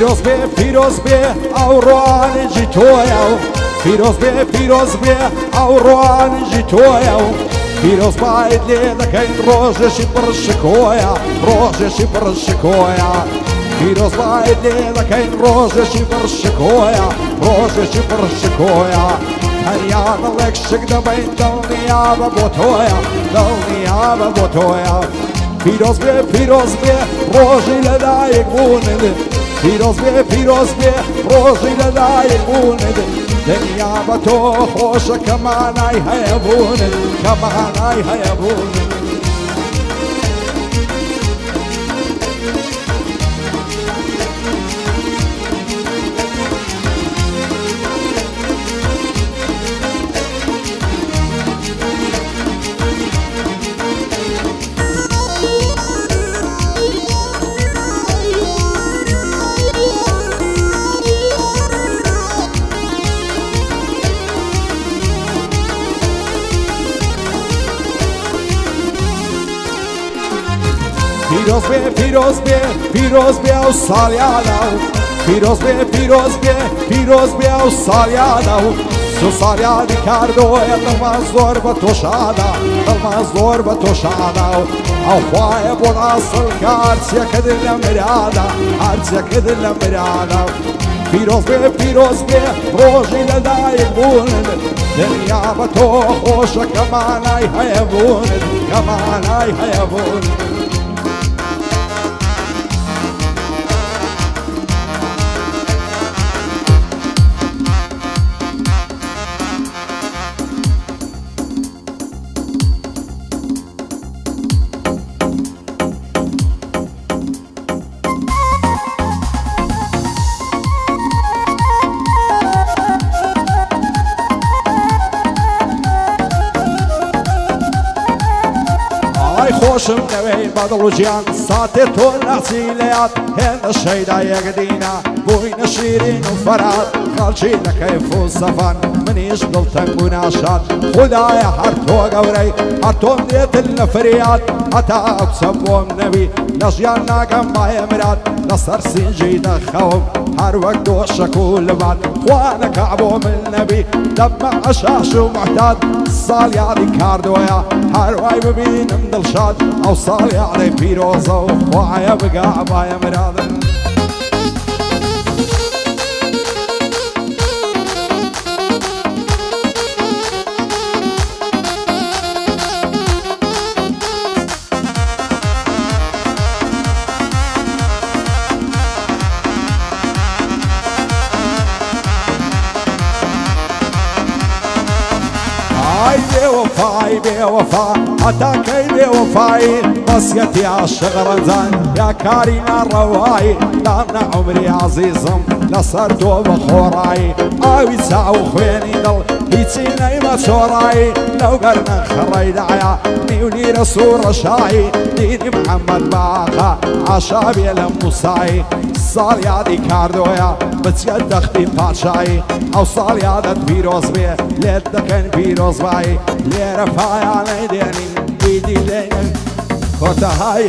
پیرۆز بێ ئەوڕوانیجی تۆیە و پیرۆز بێ ئەوڕوانیجی تۆیە و پیرۆز باید لێ دەکەین ڕۆژێکی پڕشکۆیە ڕۆژێکی پڕشکۆیە پیرۆز باید لێ دەکەین ڕۆژێکی پڕشکۆیە ڕۆژێکی پڕشکۆیە هەریا دڵێک شک دەبین دڵنیابە بۆ تۆیە دڵنیابە بۆ تۆیە پیرۆز بێ ڕۆژی لەدایک بوونت پیرۆز بێ ڕۆژی لەدایک بوونت دنیا بە تۆ خۆشە کەمانای هەیە بوونت کەمانای هەیە بوونت پیرۆز بێ ئەو ساڵیانە و پیرۆز بێ ئەو ساڵیانە و سو ساڵیانی کاردۆیە دڵمان زۆر بە تۆشانە دڵمان زۆر بە تۆشانە و ئەو خوایە بۆ ئاسڵ کە هەرچیەکەت لە مرانە هەرچیەکەت لە مرانە پیرۆز بێ ڕۆژی لەدایک بوونت دنیا بە تۆ خۆشە کەمانای هەیە بوونت کەمانای هەیە بوونت خۆشم نەوەی بەدڵ و گیان ساتێ تۆ ناچی لێات هێندە شەیدا یەکدینە بووینە شیرین و فەرات خەڵکی لە کەیف و سەفان منیش دڵتەنگ و ناشاد خودایە هەر تۆ گەورەی هەر تۆم دێتن لە فریاد هەتا ئەوچەم بۆم نەبی لە ژیان ناکەم مایە مراد لەسەر سینجی دەخەوم هەر وەک دۆشەک و لەبات خوا نەکا بۆ من نەبی دەبمە عەشاش و محتاد ساڵیادی کاردۆیە هەر وای ببینم دڵشاد ئەو ساڵیادەی پیرۆزە و خوایە بگا مایە مرادم بێوەفا هەتاکەی بێوەفایی بەسیەتی عاشق ڕەنجان یا کاری ناڕەوایی دامنە عومری عەزیزم لەسەر تۆ بە خۆڕایی ئاوی چاو خوێنی دڵ هیچی نەیمە چۆڕایی لەو گەرمە خەڕەیدایە میونی رەسوو ڕەشایی دینی محەممەد باقا عاشا بێ لە موسایی ساڵیادی کاردۆیە بچێ دەختی پادشایی ئەو ساڵیادت پیرۆز بێ لێت دەکەن پیرۆزبایی لێرە پایانەی دێنین بیدی لێنن کۆتەهای